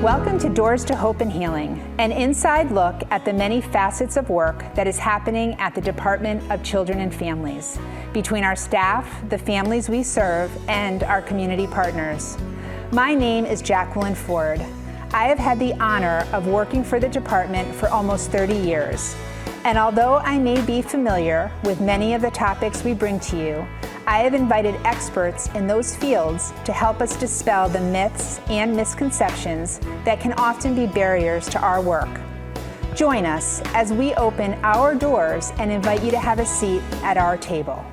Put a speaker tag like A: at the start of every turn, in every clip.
A: Welcome to Doors to Hope and Healing, an inside look at the many facets of work that is happening at the Department of Children and Families, between our staff, the families we serve, and our community partners. My name is Jacqueline Ford. I have had the honor of working for the department for almost 30 years. And although I may be familiar with many of the topics we bring to you, I have invited experts in those fields to help us dispel the myths and misconceptions that can often be barriers to our work. Join us as we open our doors and invite you to have a seat at our table.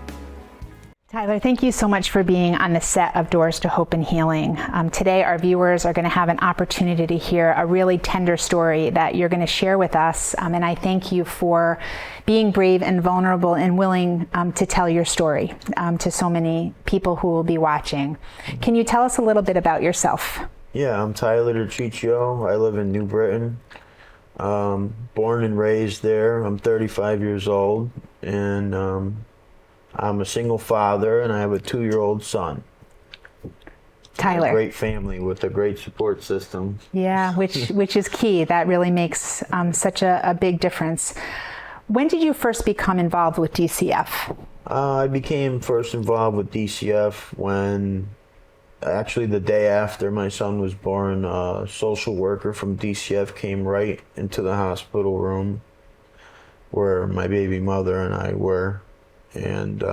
A: Tyler, thank you so much for being on the set of Doors to Hope and Healing. Today, our viewers are going to have an opportunity to hear a really tender story that you're going to share with us. And I thank you for being brave and vulnerable and willing to tell your story to so many people who will be watching. Can you tell us a little bit about yourself?
B: Yeah, I'm Tyler DiCiccio. I live in New Britain. Born and raised there. I'm 35 years old, and I'm a single father, and I have a 2-year-old son.
A: Tyler.
B: A great family with a great support system.
A: Yeah, which is key. That really makes such a big difference. When did you first become involved with DCF?
B: I became first involved with DCF when, actually the day after my son was born, a social worker from DCF came right into the hospital room where my baby mother and I were. And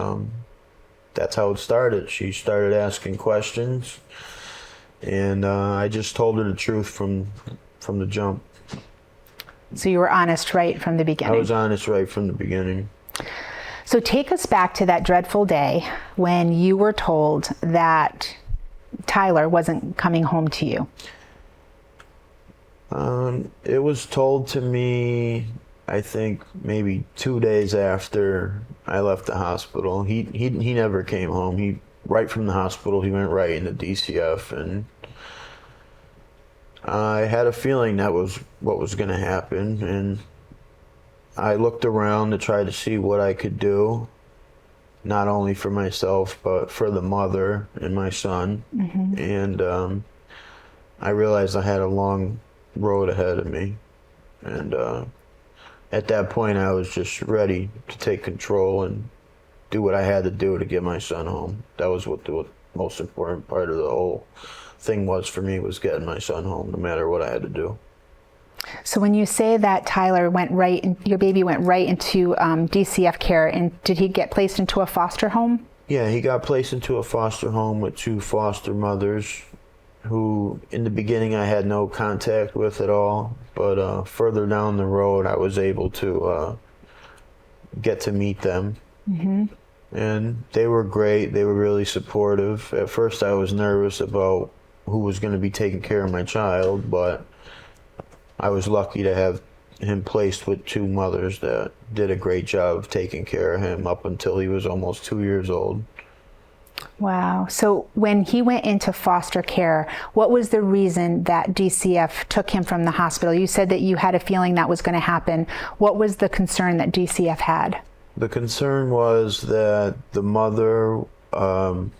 B: that's how it started. She started asking questions, and I just told her the truth from the jump.
A: So you were honest right from the beginning?
B: I was honest right from the beginning.
A: So take us back to that dreadful day when you were told that Tyler wasn't coming home to you.
B: It was told to me, I think maybe 2 days after I left the hospital. He never came home. Right from the hospital, he went right into DCF, and I had a feeling that was what was going to happen. And I looked around to try to see what I could do, not only for myself but for the mother and my son. Mm-hmm. And I realized I had a long road ahead of me, and at that point, I was just ready to take control and do what I had to do to get my son home. That was what the most important part of the whole thing was for me, was getting my son home, no matter what I had to do.
A: So when you say that Tyler your baby went right into DCF care, and did he get placed into a foster home?
B: Yeah, he got placed into a foster home with 2 foster mothers, who in the beginning I had no contact with at all, but further down the road I was able to get to meet them. Mm-hmm. And they were great. They were really supportive. At first I was nervous about who was going to be taking care of my child, but I was lucky to have him placed with 2 mothers that did a great job of taking care of him up until he was almost 2 years old.
A: Wow. So when he went into foster care, what was the reason that DCF took him from the hospital? You said that you had a feeling that was going to happen. What was the concern that DCF had?
B: The concern was that the mother, while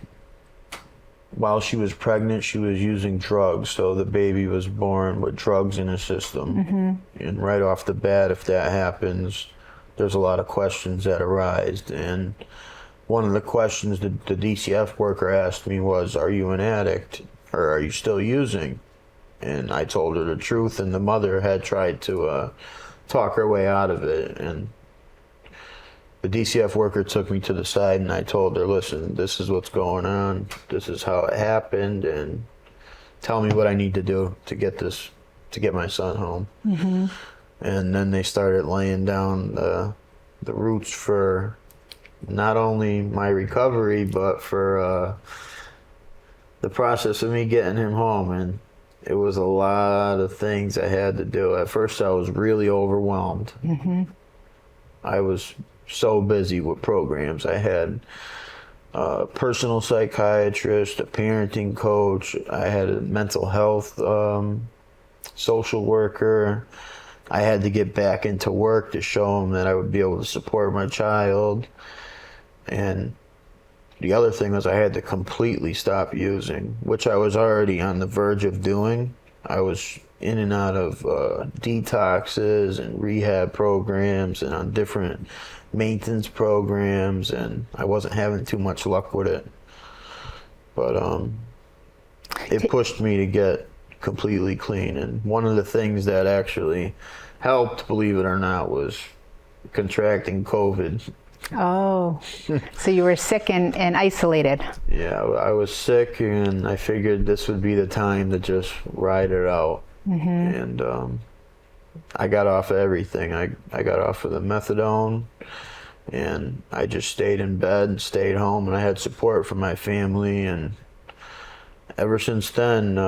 B: she was pregnant, she was using drugs. So the baby was born with drugs in his system. Mm-hmm. And right off the bat, if that happens, there's a lot of questions that arise. And one of the questions the DCF worker asked me was, are you an addict, or are you still using? And I told her the truth, and the mother had tried to talk her way out of it. And the DCF worker took me to the side, and I told her, listen, this is what's going on. This is how it happened, and tell me what I need to do to get my son home. Mm-hmm. And then they started laying down the roots for not only my recovery, but for the process of me getting him home. And it was a lot of things I had to do. At first, I was really overwhelmed. Mm-hmm. I was so busy with programs. I had a personal psychiatrist, a parenting coach. I had a mental health social worker. I had to get back into work to show him that I would be able to support my child. And the other thing was I had to completely stop using, which I was already on the verge of doing. I was in and out of detoxes and rehab programs and on different maintenance programs, and I wasn't having too much luck with it. But it pushed me to get completely clean. And one of the things that actually helped, believe it or not, was contracting COVID.
A: Oh, so you were sick and isolated.
B: Yeah, I was sick, and I figured this would be the time to just ride it out. And I got off of everything. I got off of the methadone, and I just stayed in bed and stayed home, and I had support from my family. And ever since then,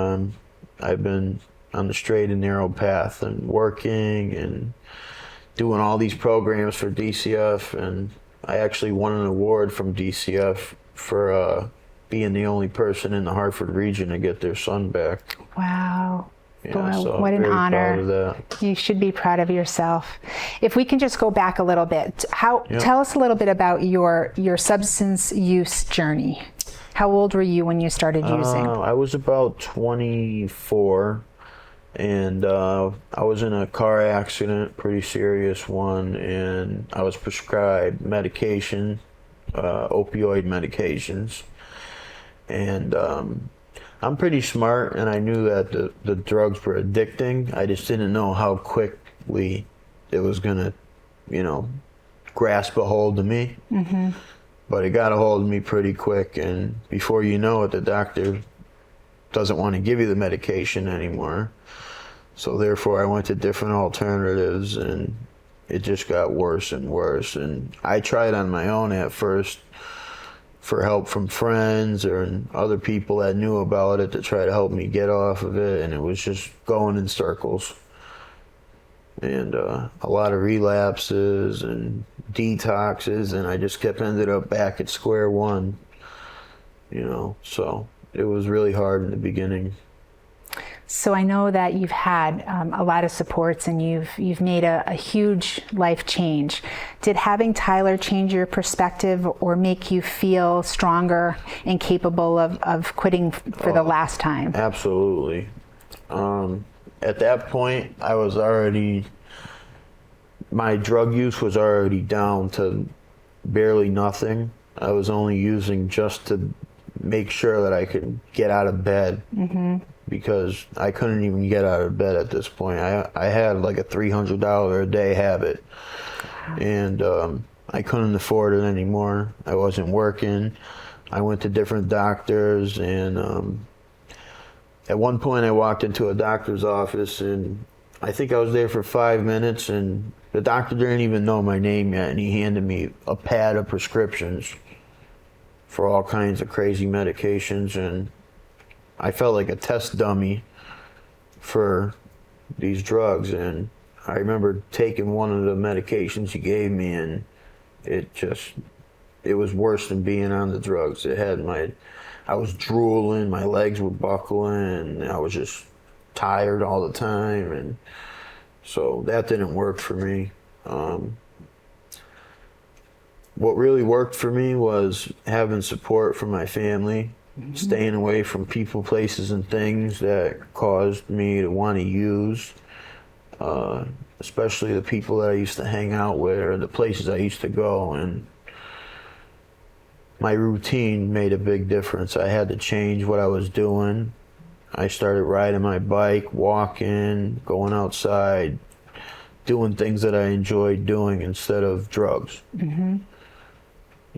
B: I've been on the straight and narrow path and working and doing all these programs for DCF. And I actually won an award from DCF for being the only person in the Hartford region to get their son back.
A: Wow.
B: Yeah,
A: Boy,
B: so
A: what an
B: very
A: honor.
B: proud of that.
A: You should be proud of yourself. If we can just go back a little bit, tell us a little bit about your substance use journey. How old were you when you started using?
B: I was about 24, and I was in a car accident, pretty serious one, and I was prescribed medication, opioid medications. And I'm pretty smart, and I knew that the drugs were addicting. I just didn't know how quickly it was going to, grasp a hold of me. But it got a hold of me pretty quick, and before you know it, the doctor doesn't want to give you the medication anymore. So therefore, I went to different alternatives, and it just got worse and worse. And I tried on my own at first for help from friends or other people that knew about it to try to help me get off of it, and it was just going in circles. And a lot of relapses and detoxes, and I just ended up back at square one, so it was really hard in the beginning.
A: So I know that you've had a lot of supports, and you've made a huge life change. Did having Tyler change your perspective or make you feel stronger and capable of quitting for the last time?
B: Absolutely. At that point, my drug use was already down to barely nothing. I was only using just to make sure that I could get out of bed. Because I couldn't even get out of bed at this point. I had like a $300 a day habit, and I couldn't afford it anymore. I wasn't working. I went to different doctors, and at one point I walked into a doctor's office, and I think I was there for 5 minutes, and the doctor didn't even know my name yet, and he handed me a pad of prescriptions for all kinds of crazy medications, and I felt like a test dummy for these drugs. And I remember taking one of the medications he gave me, and it was worse than being on the drugs. I was drooling, my legs were buckling, and I was just tired all the time, and so that didn't work for me. What really worked for me was having support from my family, staying away from people, places, and things that caused me to want to use, especially the people that I used to hang out with or the places I used to go. And my routine made a big difference. I had to change what I was doing. I started riding my bike, walking, going outside, doing things that I enjoyed doing instead of drugs.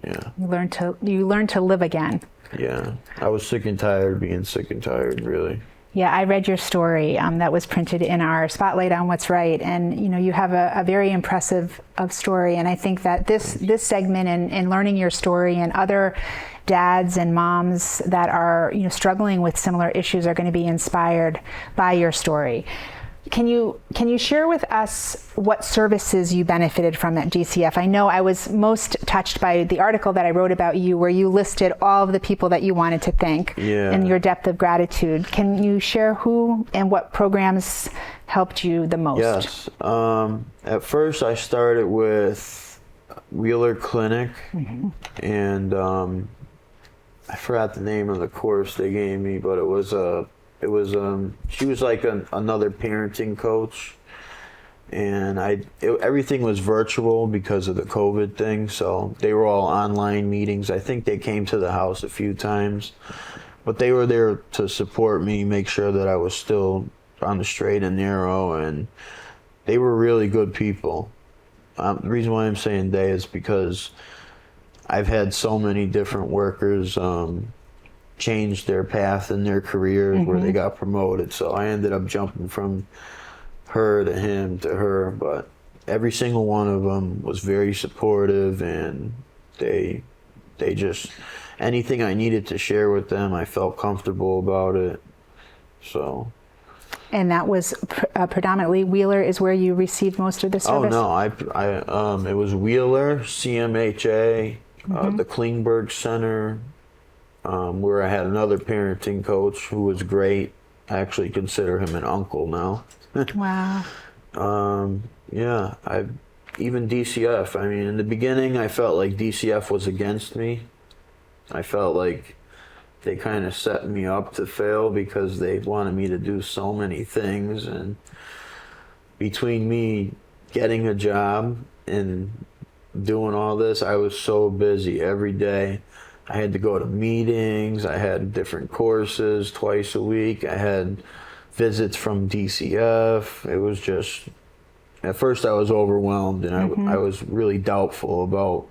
B: Yeah.
A: You learned to live again.
B: Yeah, I was sick and tired of being sick and tired, really.
A: Yeah, I read your story that was printed in our Spotlight on What's Right, and you have a very impressive story. And I think that this segment and learning your story, and other dads and moms that are struggling with similar issues are going to be inspired by your story. Can you share with us what services you benefited from at DCF? I know I was most touched by the article that I wrote about you, where you listed all of the people that you wanted to thank and your depth of gratitude. Can you share who and what programs helped you the most?
B: Yes. At first, I started with Wheeler Clinic, and I forgot the name of the course they gave me, but it was a It was she was like another parenting coach, and everything was virtual because of the COVID thing. So they were all online meetings. I think they came to the house a few times, but they were there to support me, make sure that I was still on the straight and narrow, and they were really good people. The reason why I'm saying they is because I've had so many different workers change their path in their careers where they got promoted. So I ended up jumping from her to him to her, but every single one of them was very supportive, and they just, anything I needed to share with them, I felt comfortable about it. So.
A: And that was predominantly Wheeler is where you received most of the service?
B: Oh no, it was Wheeler, CMHA, the Klingberg Center, where I had another parenting coach who was great. I actually consider him an uncle now.
A: Wow.
B: Yeah, even DCF. I mean, in the beginning, I felt like DCF was against me. I felt like they kind of set me up to fail because they wanted me to do so many things. And between me getting a job and doing all this, I was so busy every day. I had to go to meetings. I had different courses twice a week. I had visits from DCF. It was just, at first I was overwhelmed, and I was really doubtful about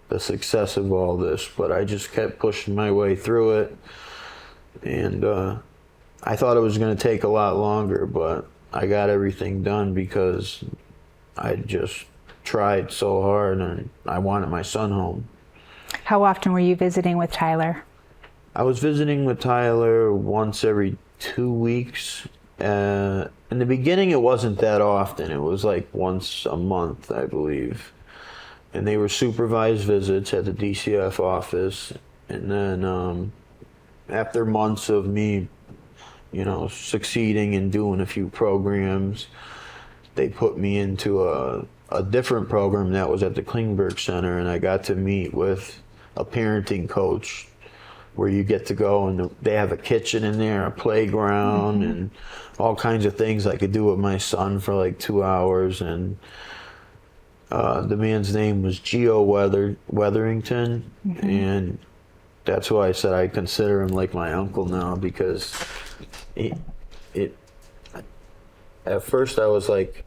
B: the success of all this, but I just kept pushing my way through it. And I thought it was going to take a lot longer, but I got everything done because I just tried so hard, and I wanted my son home.
A: How often were you visiting with Tyler?
B: I was visiting with Tyler once every 2 weeks. In the beginning, it wasn't that often. It was like once a month, I believe. And they were supervised visits at the DCF office. And then after months of me, succeeding and doing a few programs, they put me into a different program that was at the Klingberg Center, and I got to meet with a parenting coach where you get to go, and they have a kitchen in there, a playground, and all kinds of things I could do with my son for like 2 hours. And the man's name was Geo Weatherington, and that's why I said I consider him like my uncle now, because at first I was like,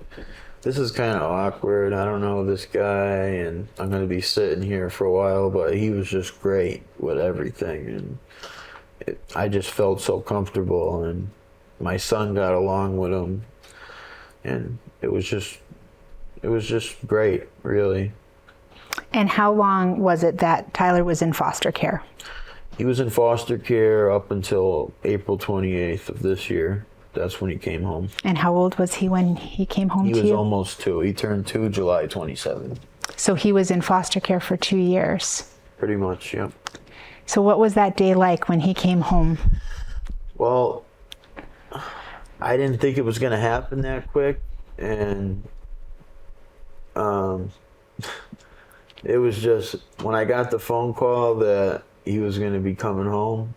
B: this is kind of awkward. I don't know this guy, and I'm going to be sitting here for a while, but he was just great with everything, and I just felt so comfortable, and my son got along with him, and it was just great, really. And
A: how long was it that Tyler was in foster care?
B: He was in foster care up until April 28th of this year. That's when he came home.
A: And how old was he when he came home to you?
B: He was almost 2. He turned 2 July 27th.
A: So he was in foster care for 2 years?
B: Pretty much, yeah.
A: So what was that day like when he came home?
B: Well, I didn't think it was going to happen that quick. And it was just, when I got the phone call that he was going to be coming home,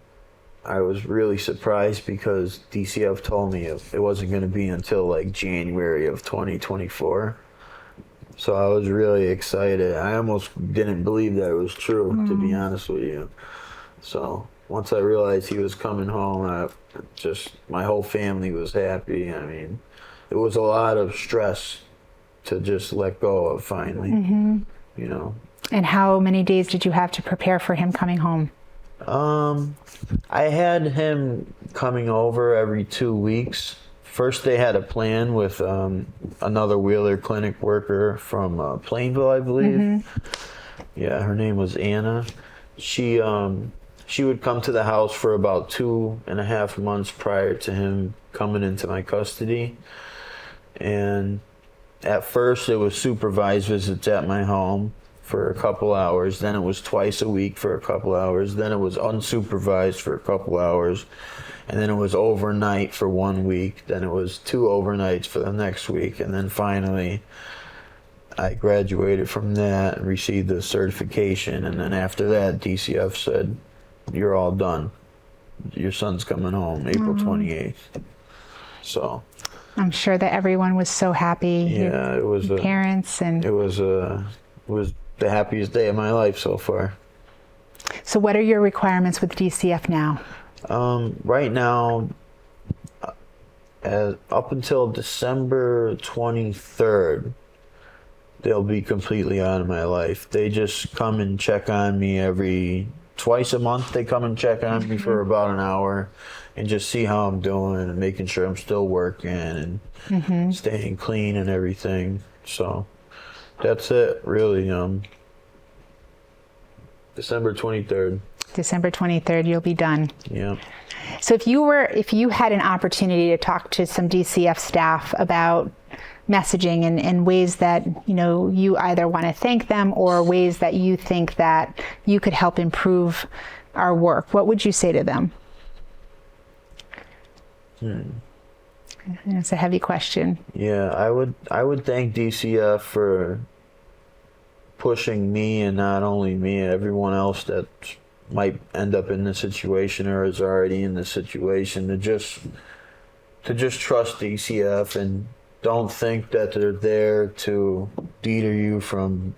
B: I was really surprised because DCF told me it wasn't going to be until like January of 2024. So I was really excited. I almost didn't believe that it was true, to be honest with you. So once I realized he was coming home, my whole family was happy. I mean, it was a lot of stress to just let go of finally,
A: And how many days did you have to prepare for him coming home?
B: I had him coming over every 2 weeks. First, they had a plan with another Wheeler clinic worker from Plainville, I believe. Yeah, her name was Anna. She would come to the house for about 2.5 months prior to him coming into my custody. And at first, it was supervised visits at my home for a couple hours. Then it was twice a week for a couple hours. Then it was unsupervised for a couple hours. And then it was overnight for 1 week. Then it was 2 overnights for the next week. And then finally, I graduated from that and received the certification. And then after that, DCF said, "You're all done. your son's coming home April 28th. So
A: I'm sure that everyone was so happy.
B: yeah, it was
A: parents and
B: it was the happiest day of my life so far.
A: So what are your requirements with DCF now?
B: Right now, up until December 23rd, they'll be completely out of my life. They just come and check on me twice a month. They come and check on me for about an hour and just see how I'm doing and making sure I'm still working and staying clean and everything. So that's it, really. December 23rd.
A: December 23rd, you'll be done.
B: Yeah.
A: So if you had an opportunity to talk to some DCF staff about messaging and ways that, you either want to thank them or ways that you think that you could help improve our work, what would you say to them? It's a heavy question.
B: Yeah, I would thank DCF for pushing me, and not only me, everyone else that might end up in this situation or is already in this situation, to just trust DCF and don't think that they're there to deter you from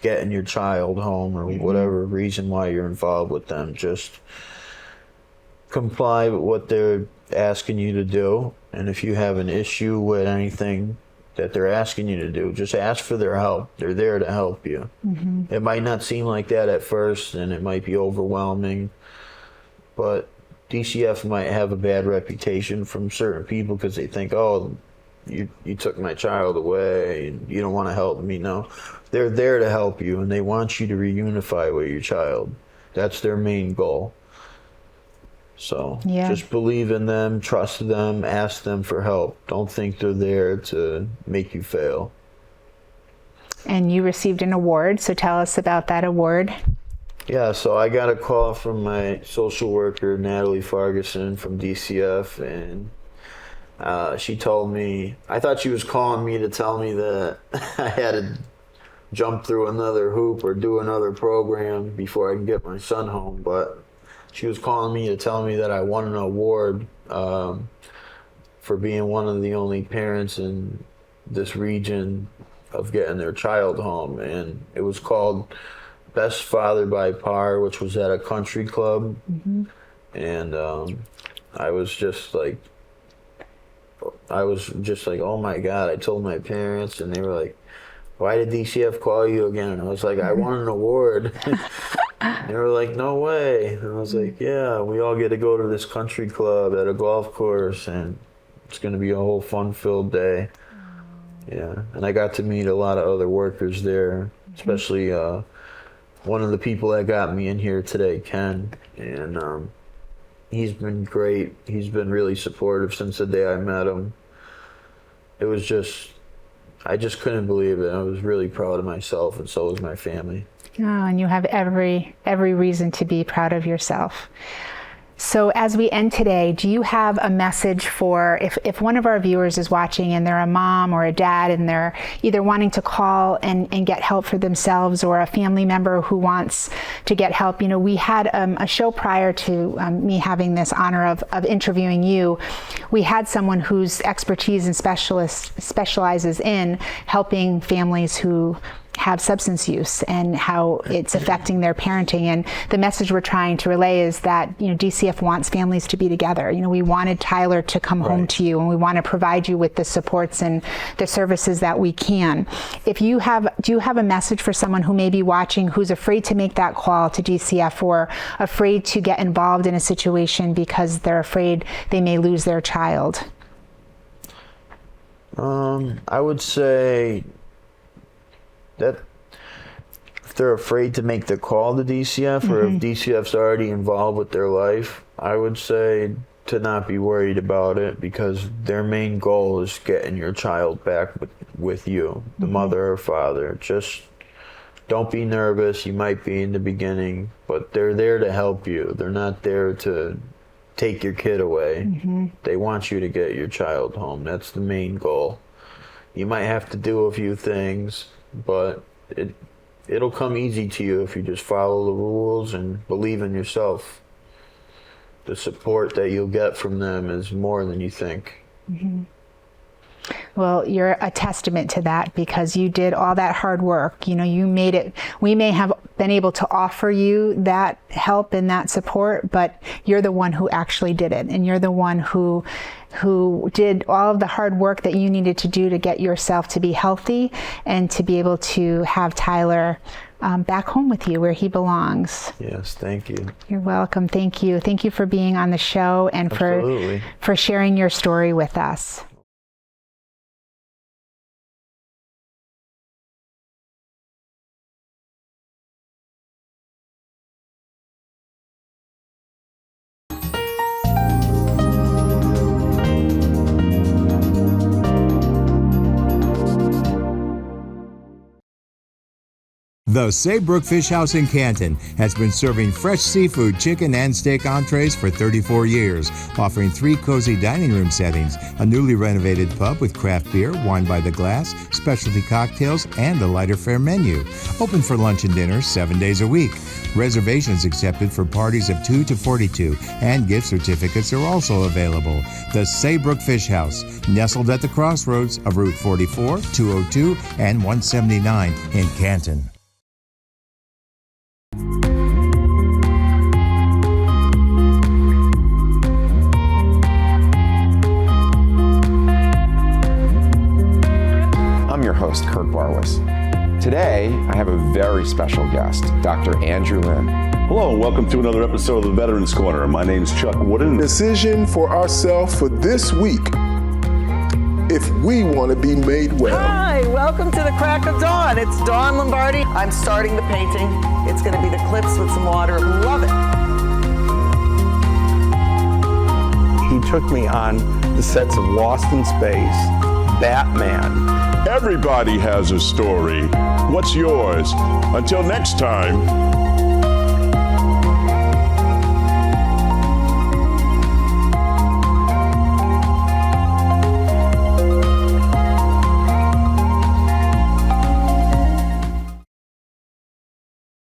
B: getting your child home or whatever reason why you're involved with them. Just comply with what they're asking you to do, and if you have an issue with anything that they're asking you to do, just ask for their help. They're there to help you. It might not seem like that at first, and it might be overwhelming, but DCF might have a bad reputation from certain people because they think, oh, you took my child away and you don't want to help me. No, they're there to help you, and they want you to reunify with your child. That's their main goal. So just believe in them, trust them, ask them for help. Don't think they're there to make you fail.
A: And you received an award, so tell us about that award.
B: Yeah, so I got a call from my social worker, Natalie Farguson from DCF, and she told me, I thought she was calling me to tell me that I had to jump through another hoop or do another program before I can get my son home, but she was calling me to tell me that I won an award for being one of the only parents in this region of getting their child home. And it was called Best Father by Par, which was at a country club. And I was just like, oh my God. I told my parents, and they were like, why did DCF call you again? And I was like, I won an award. They were like, no way. And I was like, yeah, we all get to go to this country club at a golf course, and it's going to be a whole fun-filled day. Yeah, and I got to meet a lot of other workers there, especially one of the people that got me in here today, Ken. And he's been great. He's been really supportive since the day I met him. It was just, I just couldn't believe it. I was really proud of myself, and so was my family.
A: Oh, and you have every reason to be proud of yourself. So as we end today, do you have a message for if one of our viewers is watching and they're a mom or a dad and they're either wanting to call and get help for themselves, or a family member who wants to get help? We had a show prior to me having this honor of interviewing you. We had someone whose expertise and specializes in helping families who have substance use and how it's affecting their parenting. And the message we're trying to relay is that, DCF wants families to be together. We wanted Tyler to come home to you, and we want to provide you with the supports and the services that we can. Do you have a message for someone who may be watching who's afraid to make that call to DCF, or afraid to get involved in a situation because they're afraid they may lose their child?
B: I would say that if they're afraid to make the call to DCF, or if DCF's already involved with their life, I would say to not be worried about it, because their main goal is getting your child back with you, the mother or father. Just don't be nervous. You might be in the beginning, but they're there to help you. They're not there to take your kid away. They want you to get your child home. That's the main goal. You might have to do a few things, but it'll come easy to you if you just follow the rules and believe in yourself. the support that you'll get from them is more than you think.
A: Mm-hmm. Well, you're a testament to that because you did all that hard work. You know, you made it. We may have been able to offer you that help and that support, but you're the one who actually did it. And you're the one who did all of the hard work that you needed to do to get yourself to be healthy and to be able to have Tyler back home with you where he belongs.
B: Yes, thank you.
A: You're welcome. Thank you. Thank you for being on the show and for sharing your story with us.
C: The Saybrook Fish House in Canton has been serving fresh seafood, chicken, and steak entrees for 34 years, offering 3 cozy dining room settings, a newly renovated pub with craft beer, wine by the glass, specialty cocktails, and a lighter fare menu. Open for lunch and dinner 7 days a week. Reservations accepted for parties of 2 to 42, and gift certificates are also available. The Saybrook Fish House, nestled at the crossroads of Route 44, 202, and 179 in Canton.
D: I'm your host, Kurt Barwis. Today, I have a very special guest, Dr. Andrew Lin.
E: Hello, and welcome to another episode of the Veterans Corner. My name is Chuck Wooden.
F: Decision for ourselves for this week, if we want to be made well.
G: Hi, welcome to the crack of dawn. It's Dawn Lombardi. I'm starting the painting. It's going to be the clips with some water. Love it.
H: He took me on the sets of Lost in Space, Batman.
E: Everybody has a story. What's yours? Until next time.